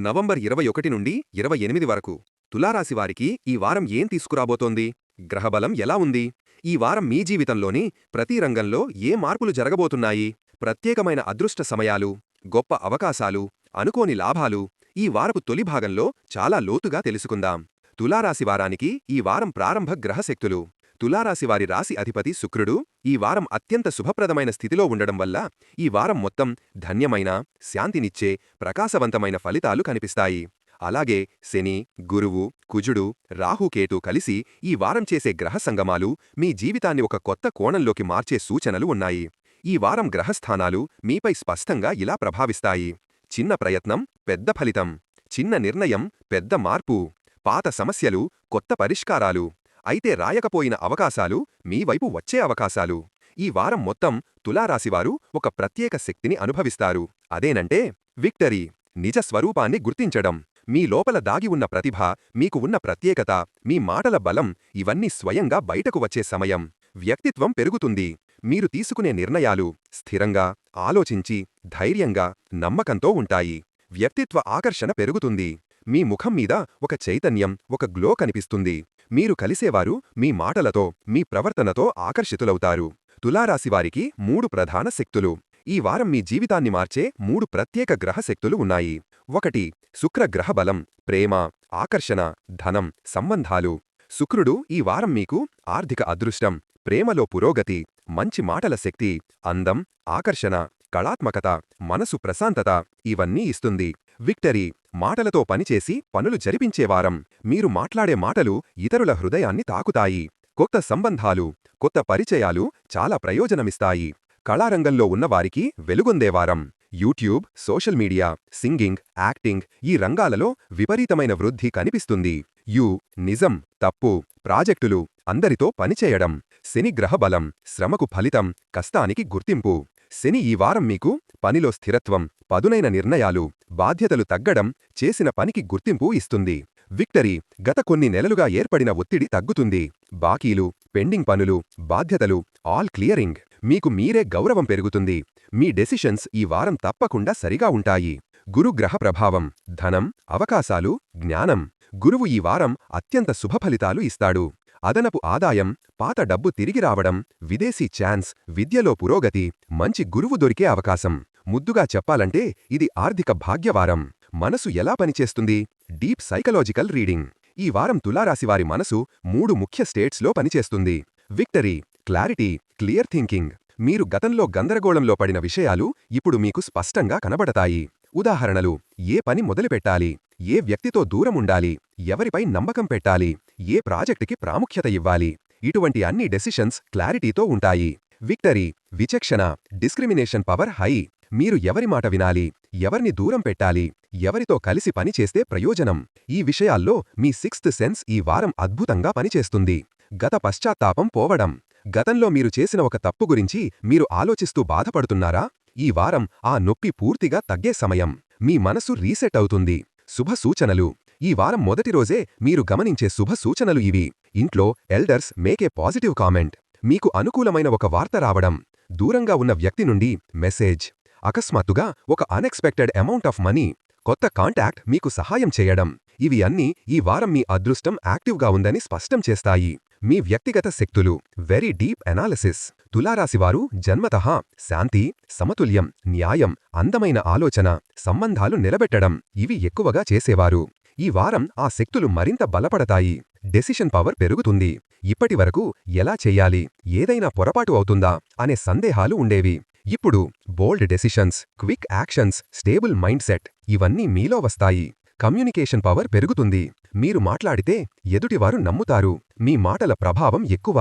November 21 నుండి 28 వరకు తులారాశివారికి ఈ వారం ఏం తీసుకురాబోతోంది? గ్రహబలం ఎలా ఉంది? ఈ వారం మీ జీవితంలోని ప్రతి రంగంలో ఏ మార్పులు జరగబోతున్నాయి? ప్రత్యేకమైన అదృష్ట సమయాలు, గొప్ప అవకాశాలు, అనుకోని లాభాలు ఈ వారపు తొలి భాగంలో చాలా లోతుగా తెలుసుకుందాం. తులారాశివారానికి ఈ వారం ప్రారంభ గ్రహశక్తులు. తులారాశివారి రాశి అధిపతి శుక్రుడు ఈ వారం అత్యంత శుభప్రదమైన స్థితిలో ఉండడం వల్ల ఈ వారం మొత్తం ధన్యమైన, శాంతినిచ్చే, ప్రకాశవంతమైన ఫలితాలు కనిపిస్తాయి. అలాగే శని, గురువు, కుజుడు, రాహుకేతు కలిసి ఈ వారం చేసే గ్రహ సంగమాలు మీ జీవితాన్ని ఒక కొత్త కోణంలోకి మార్చే సూచనలు ఉన్నాయి. ఈ వారం గ్రహస్థానాలు మీపై స్పష్టంగా ఇలా ప్రభావిస్తాయి. చిన్న ప్రయత్నం, పెద్ద ఫలితం. చిన్న నిర్ణయం, పెద్ద మార్పు. పాత సమస్యలు, కొత్త పరిష్కారాలు. అయితే రాయకపోయిన అవకాశాలు, మీ వైపు వచ్చే అవకాశాలు. ఈ వారం మొత్తం తులారాశివారు ఒక ప్రత్యేక శక్తిని అనుభవిస్తారు. అదేనంటే విక్టరీ. నిజ స్వరూపాన్ని గుర్తించడం. మీ లోపల దాగి ఉన్న ప్రతిభ, మీకు ఉన్న ప్రత్యేకత, మీ మాటల బలం ఇవన్నీ స్వయంగా బయటకు వచ్చే సమయం. వ్యక్తిత్వం పెరుగుతుంది. మీరు తీసుకునే నిర్ణయాలు స్థిరంగా, ఆలోచించి, ధైర్యంగా, నమ్మకంతో ఉంటాయి. వ్యక్తిత్వ ఆకర్షణ పెరుగుతుంది. మీ ముఖం మీద ఒక చైతన్యం, ఒక గ్లో కనిపిస్తుంది. మీరు కలిసేవారు మీ మాటలతో, మీ ప్రవర్తనతో ఆకర్షితులవుతారు. తులారాశివారికి 3 ప్రధాన శక్తులు. ఈ వారం మీ జీవితాన్ని మార్చే 3 ప్రత్యేక గ్రహ శక్తులు ఉన్నాయి. 1. శుక్ర గ్రహబలం, ప్రేమ, ఆకర్షణ, ధనం, సంబంధాలు. శుక్రుడు ఈ వారం మీకు ఆర్థిక అదృష్టం, ప్రేమలో పురోగతి, మంచి మాటల శక్తి, అందం, ఆకర్షణ, కళాత్మకత, మనసు ప్రశాంతత ఇవన్నీ ఇస్తుంది. విక్టరీ. మాటలతో పనిచేసి పనులు జరిపించేవారం. మీరు మాట్లాడే మాటలు ఇతరుల హృదయాన్ని తాకుతాయి. కొత్త సంబంధాలు, కొత్త పరిచయాలు చాలా ప్రయోజనమిస్తాయి. కళారంగంలో ఉన్నవారికి వెలుగొందేవారం. YouTube, social media, singing, acting ఈ రంగాలలో విపరీతమైన వృద్ధి కనిపిస్తుంది. నిజం, తప్పు, ప్రాజెక్టులు, అందరితో పనిచేయడం. శని గ్రహబలం, శ్రమకు ఫలితం, కష్టానికి గుర్తింపు. శని ఈ వారం మీకు పనిలో స్థిరత్వం, పదునైన నిర్ణయాలు, బాధ్యతలు తగ్గడం, చేసిన పనికి గుర్తింపు ఇస్తుంది. విక్టరీ. గత కొన్ని నెలలుగా ఏర్పడిన ఒత్తిడి తగ్గుతుంది. బాకీలు, పెండింగ్ పనులు, బాధ్యతలు ఆల్ క్లియరింగ్. మీకు మీరే గౌరవం పెరుగుతుంది. మీ డెసిషన్స్ ఈ వారం తప్పకుండా సరిగా ఉంటాయి. గురు గ్రహ ప్రభావం, ధనం, అవకాశాలు, జ్ఞానం. గురువు ఈ వారం అత్యంత శుభఫలితాలు ఇస్తాడు. అదనపు ఆదాయం, పాత డబ్బు తిరిగి రావడం, విదేశీ ఛాన్స్, విద్యలో పురోగతి, మంచి గురువు దొరికే అవకాశం. ముద్దుగా చెప్పాలంటే ఇది ఆర్థిక భాగ్యవారం. మనసు ఎలా పనిచేస్తుంది? Deep psychological reading. ఈ వారం తులారాశివారి మనసు 3 ముఖ్య స్టేట్స్లో పనిచేస్తుంది. Victory, clarity, clear thinking. మీరు గతంలో గందరగోళంలో పడిన విషయాలు ఇప్పుడు మీకు స్పష్టంగా కనబడతాయి. ఉదాహరణలు: ఏ పని మొదలుపెట్టాలి, ఏ వ్యక్తితో దూరముండాలి, ఎవరిపై నమ్మకం పెట్టాలి, ఏ ప్రాజెక్టుకి ప్రాముఖ్యత ఇవ్వాలి, ఇటువంటి అన్ని డెసిషన్స్ క్లారిటీతో ఉంటాయి. విక్టరీ, విచక్షణ, డిస్క్రిమినేషన్ పవర్ హై. మీరు ఎవరి మాట వినాలి, ఎవర్ని దూరం పెట్టాలి, ఎవరితో కలిసి పనిచేస్తే ప్రయోజనం, ఈ విషయాల్లో మీ 6th సెన్స్ ఈ వారం అద్భుతంగా పనిచేస్తుంది. గత పశ్చాత్తాపం పోవడం. గతంలో మీరు చేసిన ఒక తప్పు గురించి మీరు ఆలోచిస్తూ బాధపడుతున్నారా? ఈ వారం ఆ నొప్పి పూర్తిగా తగ్గే సమయం. మీ మనసు రీసెట్ అవుతుంది. శుభ సూచనలు. ఈ వారం మొదటి రోజే మీరు గమనించే శుభ సూచనలు ఇవి. ఇంట్లో ఎల్డర్స్ మేకే పాజిటివ్ కామెంట్. మీకు అనుకూలమైన ఒక వార్త రావడం. దూరంగా ఉన్న వ్యక్తి నుండి మెసేజ్. అకస్మాత్తుగా ఒక అన్ఎక్స్పెక్టెడ్ అమౌంట్ ఆఫ్ మనీ. కొత్త కాంటాక్ట్ మీకు సహాయం చేయడం. ఇవి అన్నీ ఈ వారం మీ అదృష్టం యాక్టివ్గా ఉందని స్పష్టం చేస్తాయి. మీ వ్యక్తిగత శక్తులు. Very deep analysis. తులారాశివారు జన్మతః శాంతి, సమతుల్యం, న్యాయం, అందమైన ఆలోచన, సంబంధాలు నిలబెట్టడం ఇవి ఎక్కువగా చేసేవారు. ఈ వారం ఆ శక్తులు మరింత బలపడతాయి. డెసిషన్ పవర్ పెరుగుతుంది. ఇప్పటివరకు ఎలా చెయ్యాలి, ఏదైనా పొరపాటు అవుతుందా అనే సందేహాలు ఉండేవి. ఇప్పుడు బోల్డ్ decisions, quick actions, stable mind set ఇవన్నీ మీలో వస్తాయి. కమ్యూనికేషన్ పవర్ పెరుగుతుంది. మీరు మాట్లాడితే ఎదుటివారు నమ్ముతారు. మీ మాటల ప్రభావం ఎక్కువ.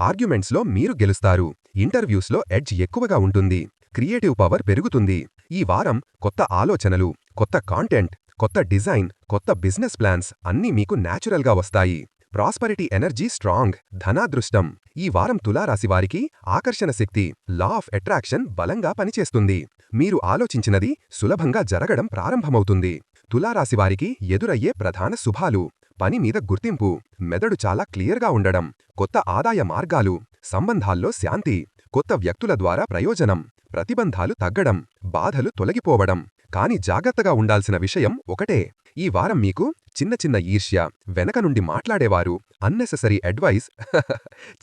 ఆర్గ్యుమెంట్స్లో మీరు గెలుస్తారు. ఇంటర్వ్యూస్లో ఎడ్జ్ ఎక్కువగా ఉంటుంది. క్రియేటివ్ పవర్ పెరుగుతుంది. ఈ వారం కొత్త ఆలోచనలు, కొత్త కాంటెంట్, కొత్త డిజైన్, కొత్త బిజినెస్ ప్లాన్స్ అన్నీ మీకు న్యాచురల్గా వస్తాయి. Prosperity energy strong. ధనాదృష్టం. ఈ వారం తులారాశివారికి ఆకర్షణ శక్తి, లా ఆఫ్ అట్రాక్షన్ బలంగా పనిచేస్తుంది. మీరు ఆలోచించినది సులభంగా జరగడం ప్రారంభమవుతుంది. తులారాశివారికి ఎదురయ్యే ప్రధాన శుభాలు: పని మీద గుర్తింపు, మెదడు చాలా క్లియర్గా ఉండడం, కొత్త ఆదాయ మార్గాలు, సంబంధాల్లో శాంతి, కొత్త వ్యక్తుల ద్వారా ప్రయోజనం, ప్రతిబంధాలు తగ్గడం, బాధలు తొలగిపోవడం. కాని జాగ్రత్తగా ఉండాల్సిన విషయం ఒకటే. ఈ వారం మీకు చిన్న చిన్న ఈర్ష్య, వెనక నుండి మాట్లాడేవారు, అన్నెసెసరీ అడ్వైస్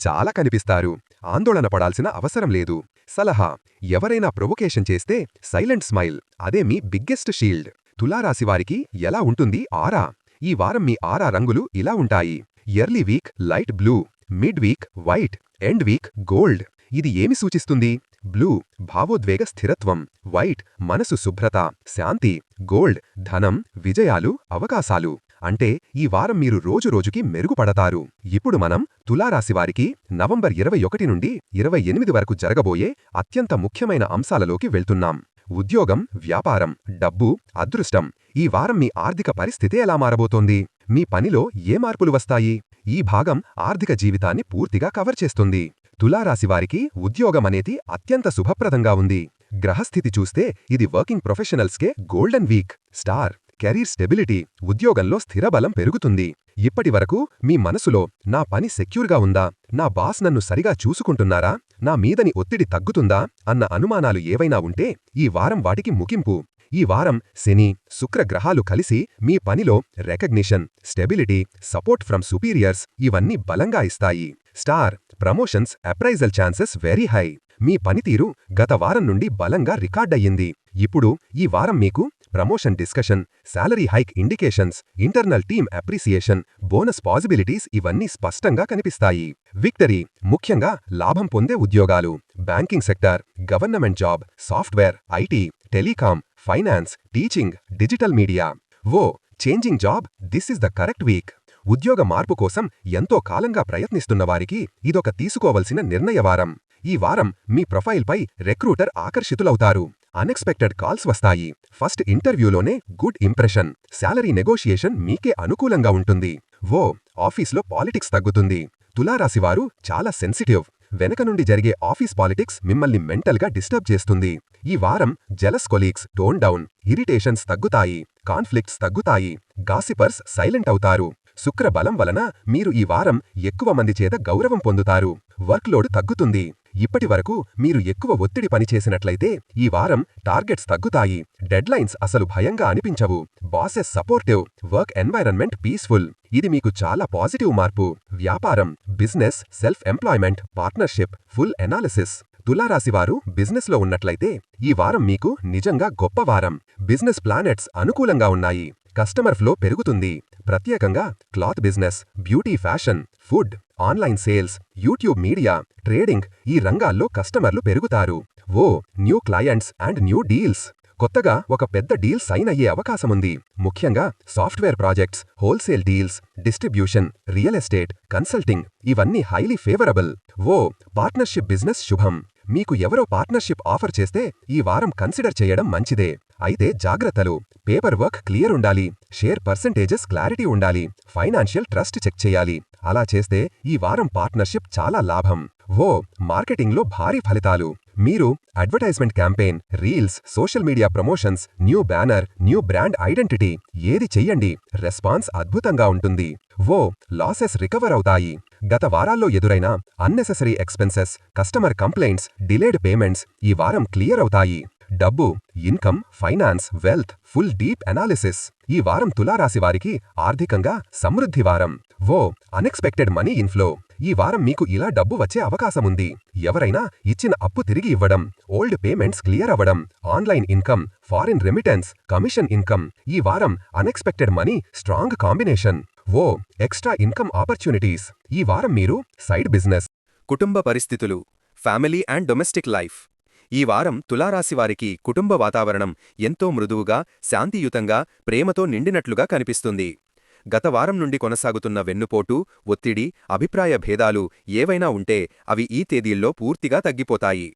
చాలా కనిపిస్తారు. ఆందోళన పడాల్సిన అవసరం లేదు. సలహా: ఎవరైనా ప్రొవొకేషన్ చేస్తే సైలెంట్ స్మైల్, అదే మీ బిగ్గెస్ట్ షీల్డ్. తులారాశివారికి ఎలా ఉంటుంది ఆరా? ఈ వారం మీ ఆరా రంగులు ఇలా ఉంటాయి. Early week light blue, mid week white, end week gold. ఇది ఏమి సూచిస్తుంది? బ్లూ భావోద్వేగ స్థిరత్వం, వైట్ మనసు శుభ్రత, శాంతి, గోల్డ్ ధనం, విజయాలు, అవకాశాలు. అంటే ఈ వారం మీరు రోజురోజుకి మెరుగుపడతారు. ఇప్పుడు మనం తులారాశివారికి నవంబర్ 21 నుండి 28 వరకు జరగబోయే అత్యంత ముఖ్యమైన అంశాలలోకి వెళ్తున్నాం. ఉద్యోగం, వ్యాపారం, డబ్బు, అదృష్టం. ఈ వారం మీ ఆర్థిక పరిస్థితి ఎలా మారబోతోంది? మీ పనిలో ఏ మార్పులు వస్తాయి? ఈ భాగం ఆర్థిక జీవితాన్ని పూర్తిగా కవర్ చేస్తుంది. తులారాశివారికి ఉద్యోగమనేది అత్యంత శుభప్రదంగా ఉంది. గ్రహస్థితి చూస్తే ఇది వర్కింగ్ ప్రొఫెషనల్స్కే golden week. Star career stability, ఉద్యోగంలో స్థిరబలం పెరుగుతుంది. ఇప్పటివరకు మీ మనసులో నా పని సెక్యూర్గా ఉందా, నా బాస్ నన్ను సరిగా చూసుకుంటున్నారా, నా మీదని ఒత్తిడి తగ్గుతుందా అన్న అనుమానాలు ఏవైనా ఉంటే ఈ వారం వాటికి ముగింపు. ఈ వారం శని, శుక్ర గ్రహాలు కలిసి మీ పనిలో recognition, stability, support from superiors ఇవన్నీ బలంగా ఇస్తాయి. Star promotions, appraisal chances very high. మీ పనితీరు గత వారం నుండి బలంగా రికార్డయ్యింది. ఇప్పుడు ఈ వారం మీకు promotion discussion, salary hike indications, internal team appreciation, bonus possibilities ఇవన్నీ స్పష్టంగా కనిపిస్తాయి. విక్టరీ ముఖ్యంగా లాభం పొందే ఉద్యోగాలు, banking sector, government job, software, IT, telecom, finance, teaching, digital media. Changing job, this is the correct week. ఉద్యోగ మార్పు కోసం ఎంతో కాలంగా ప్రయత్నిస్తున్న వారికి ఇదొక తీసుకోవలసిన నిర్ణయవారం. ఈ వారం మీ ప్రొఫైల్పై రిక్రూటర్ ఆకర్షితులవుతారు. అన్ఎక్స్పెక్టెడ్ కాల్స్ వస్తాయి. ఫస్ట్ ఇంటర్వ్యూలోనే గుడ్ ఇంప్రెషన్. శాలరీ నెగోషియేషన్ మీకే అనుకూలంగా ఉంటుంది. ఆఫీస్లో పాలిటిక్స్ తగ్గుతుంది. తులారాశివారు చాలా సెన్సిటివ్. వెనక నుండి జరిగే ఆఫీస్ పాలిటిక్స్ మిమ్మల్ని మెంటల్గా డిస్టర్బ్ చేస్తుంది. ఈ వారం jealous colleagues tone down, irritations తగ్గుతాయి, కాన్ఫ్లిక్ట్స్ తగ్గుతాయి, గాసిపర్స్ సైలెంట్ అవుతారు. శుక్ర బలం వలన మీరు ఈ వారం ఎక్కువ మంది చేత గౌరవం పొందుతారు. వర్క్లోడ్ తగ్గుతుంది. ఇప్పటివరకు మీరు ఎక్కువ ఒత్తిడి పనిచేసినట్లయితే ఈ వారం టార్గెట్స్ తగ్గుతాయి. డెడ్లైన్స్ అసలు భయంగా అనిపించవు. Bosses supportive, work environment peaceful. ఇది మీకు చాలా పాజిటివ్ మార్పు. వ్యాపారం, business, self employment, partnership, full analysis. తులారాశివారు బిజినెస్లో ఉన్నట్లయితే ఈ వారం మీకు నిజంగా గొప్ప వారం. బిజినెస్ ప్లానెట్స్ అనుకూలంగా ఉన్నాయి. కస్టమర్ ఫ్లో పెరుగుతుంది. ప్రత్యేకంగా cloth business, beauty fashion, food, online sales, YouTube media, trading ఈ రంగాల్లో కస్టమర్లు పెరుగుతారు. New clients and new deals. కొత్తగా ఒక పెద్ద డీల్ సైన్ అయ్యే అవకాశముంది. ముఖ్యంగా software projects, wholesale deals, distribution, real estate, consulting ఇవన్నీ హైలీ ఫేవరబుల్. పార్ట్నర్షిప్ బిజినెస్ శుభం. మీకు ఎవరో పార్ట్నర్షిప్ ఆఫర్ చేస్తే ఈ వారం కన్సిడర్ చేయడం మంచిదే. అయితే జాగ్రత్తలు. పేపర్ వర్క్ క్లియర్ ఉండాలి. షేర్ పర్సెంటేజెస్ క్లారిటీ ఉండాలి. ఫైనాన్షియల్ ట్రస్ట్ చెక్ చేయాలి. అలా చేస్తే ఈ వారం పార్ట్నర్షిప్ చాలా లాభం. మార్కెటింగ్లో భారీ ఫలితాలు. మీరు advertisement campaign, reels, social media promotions, new banner, new brand identity ఏది చెయ్యండి, రెస్పాన్స్ అద్భుతంగా ఉంటుంది. లాసెస్ రికవర్ అవుతాయి. గత వారాల్లో ఎదురైన unnecessary expenses, customer complaints, delayed payments ఈ వారం క్లియర్ అవుతాయి. డబ్బు, income, finance, wealth full deep analysis. ఈ వారం తులారాశివారికి ఆర్థికంగా సమృద్ధి వారం. Unexpected money inflow. ఈ వారం మీకు ఇలా డబ్బు వచ్చే అవకాశముంది. ఎవరైనా ఇచ్చిన అప్పు తిరిగి ఇవ్వడం, ఓల్డ్ పేమెంట్స్ క్లియర్ అవ్వడం, online income, foreign remittance, commission income. ఈ వారం unexpected money strong combination. Extra income opportunities. ఈ వారం మీరు సైడ్ బిజినెస్, కుటుంబ పరిస్థితులు, ఫ్యామిలీ అండ్ డొమెస్టిక్ లైఫ్. ఈ వారం తులారాశివారికి కుటుంబ వాతావరణం ఎంతో మృదువుగా, శాంతియుతంగా, ప్రేమతో నిండినట్లుగా కనిపిస్తుంది. గత వారం నుండి కొనసాగుతున్న వెన్నుపోటు, ఒత్తిడి, అభిప్రాయ భేదాలు ఏవైనా ఉంటే అవి ఈ తేదీల్లో పూర్తిగా తగ్గిపోతాయి.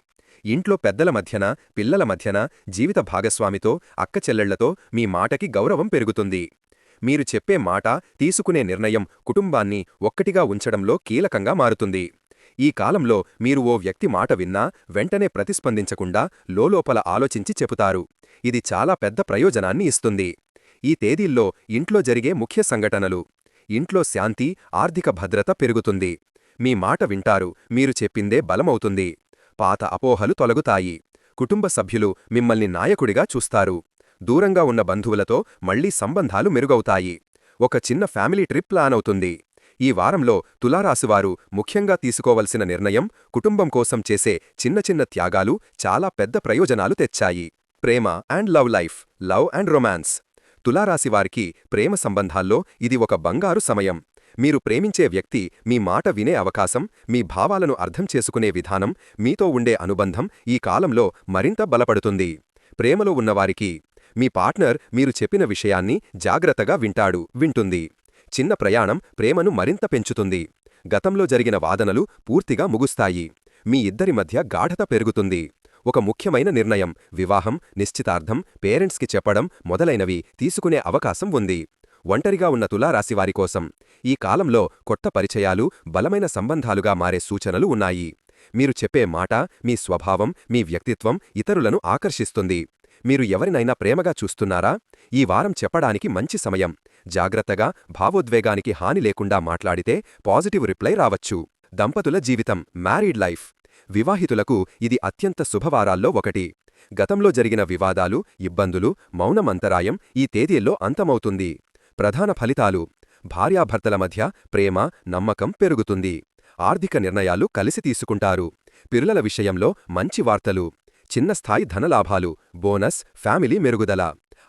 ఇంట్లో పెద్దల మధ్యన, పిల్లల మధ్యన, జీవిత భాగస్వామితో, అక్కచెల్లెళ్లతో మీ మాటకి గౌరవం పెరుగుతుంది. మీరు చెప్పే మాట, తీసుకునే నిర్ణయం కుటుంబాన్ని ఒక్కటిగా ఉంచడంలో కీలకంగా మారుతుంది. ఈ కాలంలో మీరు ఓ వ్యక్తి మాట విన్నా వెంటనే ప్రతిస్పందించకుండా లోలోపల ఆలోచించి చెబుతారు. ఇది చాలా పెద్ద ప్రయోజనాన్ని ఇస్తుంది. ఈ తేదీల్లో ఇంట్లో జరిగే ముఖ్య సంఘటనలు. ఇంట్లో శాంతి, ఆర్థిక భద్రత పెరుగుతుంది. మీ మాట వింటారు, మీరు చెప్పిందే బలమవుతుంది. పాత అపోహలు తొలగుతాయి. కుటుంబ సభ్యులు మిమ్మల్ని నాయకుడిగా చూస్తారు. దూరంగా ఉన్న బంధువులతో మళ్లీ సంబంధాలు మెరుగవుతాయి. ఒక చిన్న ఫ్యామిలీ ట్రిప్ ప్లాన్ అవుతుంది. ఈ వారంలో తులారాశివారు ముఖ్యంగా తీసుకోవలసిన నిర్ణయం, కుటుంబం కోసం చేసే చిన్న చిన్న త్యాగాలు చాలా పెద్ద ప్రయోజనాలు తెచ్చాయి. ప్రేమ and love life, love and romance. తులారాశివారికి ప్రేమ సంబంధాల్లో ఇది ఒక బంగారు సమయం. మీరు ప్రేమించే వ్యక్తి మీ మాట వినే అవకాశం, మీ భావాలను అర్థం చేసుకునే విధానం, మీతో ఉండే అనుబంధం ఈ కాలంలో మరింత బలపడుతుంది. ప్రేమలో ఉన్నవారికి మీ పార్ట్నర్ మీరు చెప్పిన విషయాన్ని జాగ్రత్తగా వింటుంది. చిన్న ప్రయాణం ప్రేమను మరింత పెంచుతుంది. గతంలో జరిగిన వాదనలు పూర్తిగా ముగుస్తాయి. మీ ఇద్దరి మధ్య గాఢత పెరుగుతుంది. ఒక ముఖ్యమైన నిర్ణయం, వివాహం, నిశ్చితార్థం, పేరెంట్స్కి చెప్పడం మొదలైనవి తీసుకునే అవకాశం ఉంది. ఒంటరిగా ఉన్న తులారాశివారి కోసం ఈ కాలంలో కొత్త పరిచయాలు బలమైన సంబంధాలుగా మారే సూచనలు ఉన్నాయి. మీరు చెప్పే మాట, మీ స్వభావం, మీ వ్యక్తిత్వం ఇతరులను ఆకర్షిస్తుంది. మీరు ఎవరినైనా ప్రేమగా చూస్తున్నారా? ఈ వారం చెప్పడానికి మంచి సమయం. జాగ్రత్తగా, భావోద్వేగానికి హాని లేకుండా మాట్లాడితే పాజిటివ్ రిప్లై రావచ్చు. దంపతుల జీవితం, మ్యారీడ్ లైఫ్. వివాహితులకు ఇది అత్యంత శుభవారాల్లో ఒకటి. గతంలో జరిగిన వివాదాలు, ఇబ్బందులు, మౌనం అంతరాయం ఈ తేదీల్లో అంతమవుతుంది. ప్రధాన ఫలితాలు: భార్యాభర్తల మధ్య ప్రేమ, నమ్మకం పెరుగుతుంది. ఆర్థిక నిర్ణయాలు కలిసి తీసుకుంటారు. పిల్లల విషయంలో మంచి వార్తలు. చిన్న స్థాయి ధనలాభాలు, బోనస్, ఫ్యామిలీ మెరుగుదల.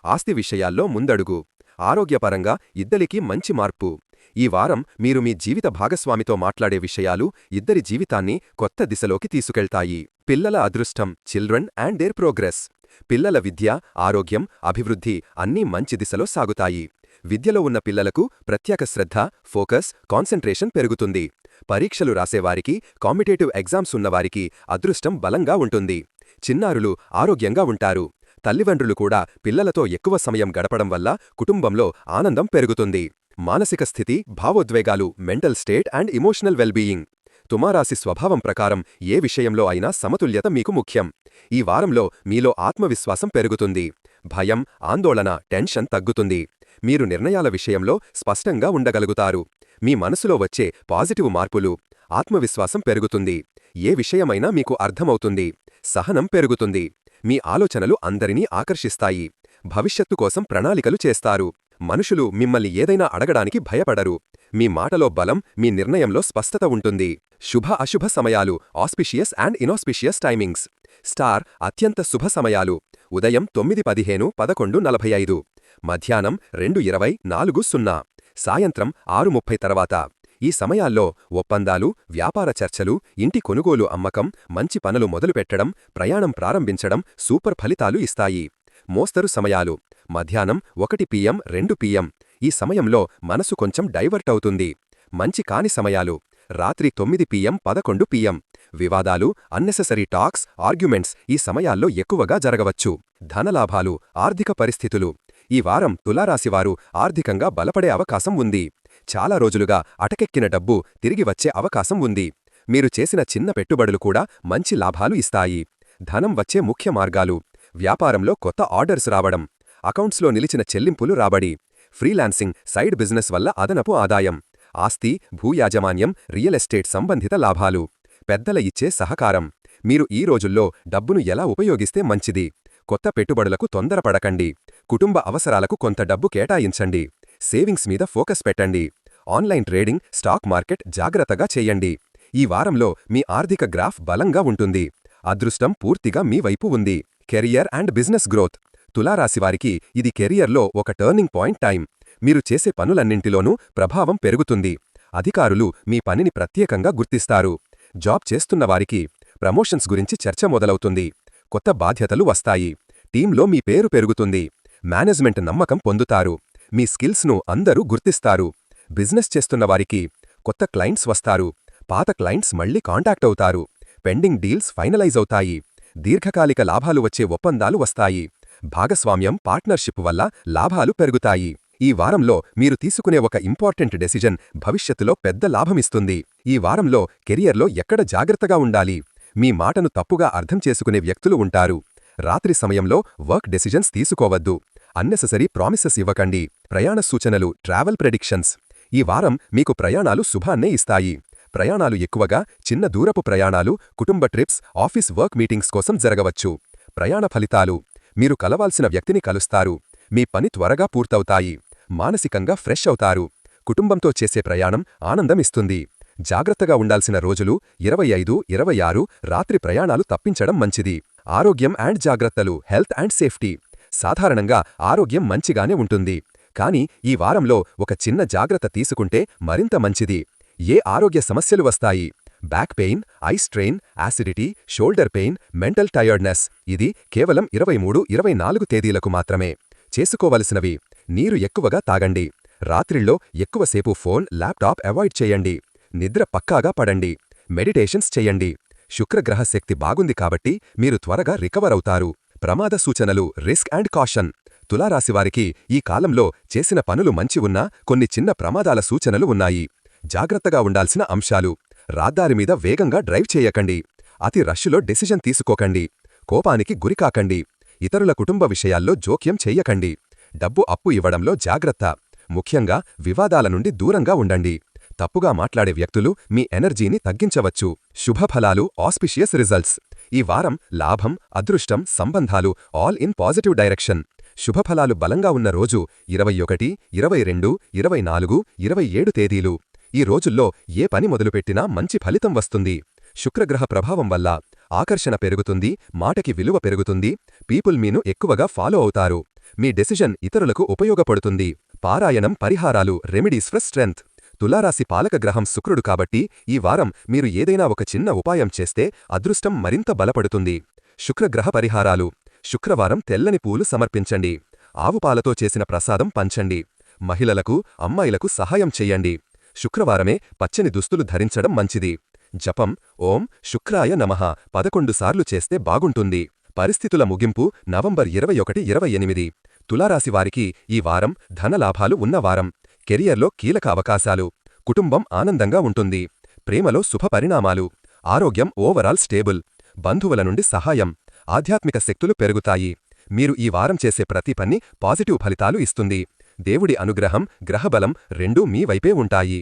ఆస్తి విషయాల్లో ముందడుగు. ఆరోగ్యపరంగా ఇద్దరికీ మంచి మార్పు. ఈ వారం మీరు మీ జీవిత భాగస్వామితో మాట్లాడే విషయాలు ఇద్దరి జీవితాన్ని కొత్త దిశలోకి తీసుకెళ్తాయి. పిల్లల అదృష్టం, చిల్డ్రన్ అండ్ దేర్ ప్రోగ్రెస్. పిల్లల విద్య, ఆరోగ్యం, అభివృద్ధి అన్నీ మంచి దిశలో సాగుతాయి. విద్యలో ఉన్న పిల్లలకు ప్రత్యేక శ్రద్ధ, ఫోకస్, కాన్సంట్రేషన్ పెరుగుతుంది. పరీక్షలు రాసేవారికి, కాంపిటేటివ్ ఎగ్జామ్స్ ఉన్నవారికి అదృష్టం బలంగా ఉంటుంది. చిన్నారులు ఆరోగ్యంగా ఉంటారు. తల్లిదండ్రులు కూడా పిల్లలతో ఎక్కువ సమయం గడపడం వల్ల కుటుంబంలో ఆనందం పెరుగుతుంది. మానసిక స్థితి, భావోద్వేగాలు, mental state and emotional wellbeing. తులారాశి స్వభావం ప్రకారం ఏ విషయంలో అయినా సమతుల్యత మీకు ముఖ్యం. ఈ వారంలో మీలో ఆత్మవిశ్వాసం పెరుగుతుంది. భయం, ఆందోళన, టెన్షన్ తగ్గుతుంది. మీరు నిర్ణయాల విషయంలో స్పష్టంగా ఉండగలుగుతారు. మీ మనసులో వచ్చే పాజిటివ్ మార్పులు. ఆత్మవిశ్వాసం పెరుగుతుంది. ఏ విషయమైనా మీకు అర్థమవుతుంది. సహనం పెరుగుతుంది. మీ ఆలోచనలు అందరినీ ఆకర్షిస్తాయి. భవిష్యత్తు కోసం ప్రణాళికలు చేస్తారు. మనుషులు మిమ్మల్ని ఏదైనా అడగడానికి భయపడరు. మీ మాటలో బలం, మీ నిర్ణయంలో స్పష్టత ఉంటుంది. శుభ అశుభ సమయాలు, auspicious and inauspicious timings. Star అత్యంత శుభ సమయాలు: ఉదయం 9:15, 11:45, మధ్యాహ్నం 2:20, 4:00, సాయంత్రం 6:30 తర్వాత. ఈ సమయాల్లో ఒప్పందాలు, వ్యాపార చర్చలు, ఇంటి కొనుగోలు, అమ్మకం, మంచి పనులు మొదలుపెట్టడం, ప్రయాణం ప్రారంభించడం సూపర్ ఫలితాలు ఇస్తాయి. మోస్తరు సమయాలు: మధ్యాహ్నం 1 PM, 2 PM. ఈ సమయంలో మనసు కొంచెం డైవర్ట్ అవుతుంది. మంచి కాని సమయాలు: రాత్రి 9 PM, 11 PM. వివాదాలు, అన్నెసెసరీ టాక్స్, ఆర్గ్యుమెంట్స్ ఈ సమయాల్లో ఎక్కువగా జరగవచ్చు. ధనలాభాలు, ఆర్థిక పరిస్థితులు. ఈ వారం తులారాశివారు ఆర్థికంగా బలపడే అవకాశం ఉంది. చాలా రోజులుగా అటకెక్కిన డబ్బు తిరిగి వచ్చే అవకాశం ఉంది. మీరు చేసిన చిన్న పెట్టుబడులు కూడా మంచి లాభాలు ఇస్తాయి. ధనం వచ్చే ముఖ్య మార్గాలు: వ్యాపారంలో కొత్త ఆర్డర్స్ రావడం, అకౌంట్స్లో నిలిచిన చెల్లింపులు రాబడి, ఫ్రీలాన్సింగ్, సైడ్ బిజినెస్ వల్ల అదనపు ఆదాయం, ఆస్తి, భూయాజమాన్యం, రియల్ ఎస్టేట్ సంబంధిత లాభాలు, పెద్దల ఇచ్చే సహకారం. మీరు ఈ రోజుల్లో డబ్బును ఎలా ఉపయోగిస్తే మంచిది? కొత్త పెట్టుబడులకు తొందరపడకండి. కుటుంబ అవసరాలకు కొంత డబ్బు కేటాయించండి. సేవింగ్స్ మీద ఫోకస్ పెట్టండి. ఆన్లైన్ ట్రేడింగ్, స్టాక్ మార్కెట్ జాగ్రత్తగా చేయండి. ఈ వారంలో మీ ఆర్థిక గ్రాఫ్ బలంగా ఉంటుంది. అదృష్టం పూర్తిగా మీ వైపు ఉంది. Career and business growth. తులారాశివారికి ఇది కెరియర్లో ఒక టర్నింగ్ పాయింట్ టైం. మీరు చేసే పనులన్నింటిలోనూ ప్రభావం పెరుగుతుంది. అధికారులు మీ పనిని ప్రత్యేకంగా గుర్తిస్తారు. జాబ్ చేస్తున్నవారికి ప్రమోషన్స్ గురించి చర్చ మొదలవుతుంది. కొత్త బాధ్యతలు వస్తాయి. టీంలో మీ పేరు పెరుగుతుంది. మేనేజ్మెంట్ నమ్మకం పొందుతారు. మీ స్కిల్స్ను అందరూ గుర్తిస్తారు. బిజినెస్ చేస్తున్నవారికి కొత్త క్లయింట్స్ వస్తారు. పాత క్లయింట్స్ మళ్లీ కాంటాక్ట్ అవుతారు. పెండింగ్ డీల్స్ ఫైనలైజ్ అవుతాయి. దీర్ఘకాలిక లాభాలు వచ్చే ఒప్పందాలు వస్తాయి. భాగస్వామ్యం, పార్ట్నర్షిప్ వల్ల లాభాలు పెరుగుతాయి. ఈ వారంలో మీరు తీసుకునే ఒక ఇంపార్టెంట్ డెసిజన్ భవిష్యత్తులో పెద్ద లాభమిస్తుంది. ఈ వారంలో కెరియర్లో ఎక్కడ జాగ్రత్తగా ఉండాలి? మీ మాటను తప్పుగా అర్థం చేసుకునే వ్యక్తులు ఉంటారు. రాత్రి సమయంలో వర్క్ డెసిజన్స్ తీసుకోవద్దు. అన్నెసెసరీ ప్రామిసెస్ ఇవ్వకండి. ప్రయాణ సూచనలు, ట్రావెల్ ప్రెడిక్షన్స్. ఈ వారం మీకు ప్రయాణాలు శుభాన్నే ఇస్తాయి. ప్రయాణాలు ఎక్కువగా చిన్న దూరపు ప్రయాణాలు, కుటుంబ ట్రిప్స్, ఆఫీస్ వర్క్ మీటింగ్స్ కోసం జరగవచ్చు. ప్రయాణ ఫలితాలు. మీరు కలవాల్సిన వ్యక్తిని కలుస్తారు. మీ పని త్వరగా పూర్తవుతాయి. మానసికంగా ఫ్రెష్ అవుతారు. కుటుంబంతో చేసే ప్రయాణం ఆనందమిస్తుంది. జాగ్రత్తగా ఉండాల్సిన రోజులు 25, 26 రాత్రి ప్రయాణాలు తప్పించడం మంచిది. ఆరోగ్యం అండ్ జాగ్రత్తలు, హెల్త్ అండ్ సేఫ్టీ. సాధారణంగా ఆరోగ్యం మంచిగానే ఉంటుంది. కానీ ఈ వారంలో ఒక చిన్న జాగ్రత్త తీసుకుంటే మరింత మంచిది. ఏ ఆరోగ్య సమస్యలు వస్తాయి? Back pain, eye strain, acidity, shoulder pain, mental tiredness. ఇది కేవలం 23, 24 తేదీలకు మాత్రమే. చేసుకోవలసినవి: నీరు ఎక్కువగా తాగండి. రాత్రిళ్లో ఎక్కువసేపు ఫోన్, ల్యాప్టాప్ అవాయిడ్ చేయండి. నిద్ర పక్కాగా పడండి. మెడిటేషన్స్ చెయ్యండి. శుక్రగ్రహ శక్తి బాగుంది కాబట్టి మీరు త్వరగా రికవర్ అవుతారు. ప్రమాద సూచనలు, రిస్క్ అండ్ కాషన్. తులారాశివారికి ఈ కాలంలో చేసిన పనులు మంచి ఉన్నా కొన్ని చిన్న ప్రమాదాల సూచనలు ఉన్నాయి. జాగ్రత్తగా ఉండాల్సిన అంశాలు: రాద్దారి మీద వేగంగా డ్రైవ్ చేయకండి. అతి రష్యులో డెసిషన్ తీసుకోకండి. కోపానికి గురికాకండి. ఇతరుల కుటుంబ విషయాల్లో జోక్యం చెయ్యకండి. డబ్బు అప్పు ఇవ్వడంలో జాగ్రత్త. ముఖ్యంగా వివాదాల నుండి దూరంగా ఉండండి. తప్పుగా మాట్లాడే వ్యక్తులు మీ ఎనర్జీని తగ్గించవచ్చు. శుభఫలాలు, ఆస్పిషియస్ రిజల్ట్స్. ఈ వారం లాభం, అదృష్టం, సంబంధాలు ఆల్ ఇన్ పాజిటివ్ డైరెక్షన్. శుభఫలాలు బలంగా ఉన్న రోజు 21, 22, 24, 27 తేదీలు. ఈ రోజుల్లో ఏ పని మొదలుపెట్టినా మంచి ఫలితం వస్తుంది. శుక్రగ్రహ ప్రభావం వల్ల ఆకర్షణ పెరుగుతుంది, మాటకి విలువ పెరుగుతుంది, పీపుల్ మీను ఎక్కువగా ఫాలో అవుతారు. మీ డెసిషన్ ఇతరులకు ఉపయోగపడుతుంది. పారాయణం, పరిహారాలు, రెమెడీస్ ఫర్ స్ట్రెంగ్త్. తులారాశి పాలక గ్రహం శుక్రుడు కాబట్టి ఈ వారం మీరు ఏదైనా ఒక చిన్న ఉపాయం చేస్తే అదృష్టం మరింత బలపడుతుంది. శుక్రగ్రహ పరిహారాలు: శుక్రవారం తెల్లని పూలు సమర్పించండి. ఆవుపాలతో చేసిన ప్రసాదం పంచండి. మహిళలకు, అమ్మాయిలకు సహాయం చెయ్యండి. శుక్రవారమే పచ్చని దుస్తులు ధరించడం మంచిది. జపం ఓం శుక్రాయ నమః 11 సార్లు చేస్తే బాగుంటుంది. పరిస్థితుల ముగింపు నవంబర్ 21, 28. తులారాశివారికి ఈ వారం ధనలాభాలు ఉన్న వారం. కెరియర్లో కీలక అవకాశాలు. కుటుంబం ఆనందంగా ఉంటుంది. ప్రేమలో శుభ పరిణామాలు. ఆరోగ్యం ఓవరాల్ స్టేబుల్. బంధువుల నుండి సహాయం. ఆధ్యాత్మిక శక్తులు పెరుగుతాయి. మీరు ఈ వారం చేసే ప్రతి పని పాజిటివ్ ఫలితాలు ఇస్తుంది. దేవుడి అనుగ్రహం, గ్రహబలం రెండూ మీ వైపే ఉంటాయి.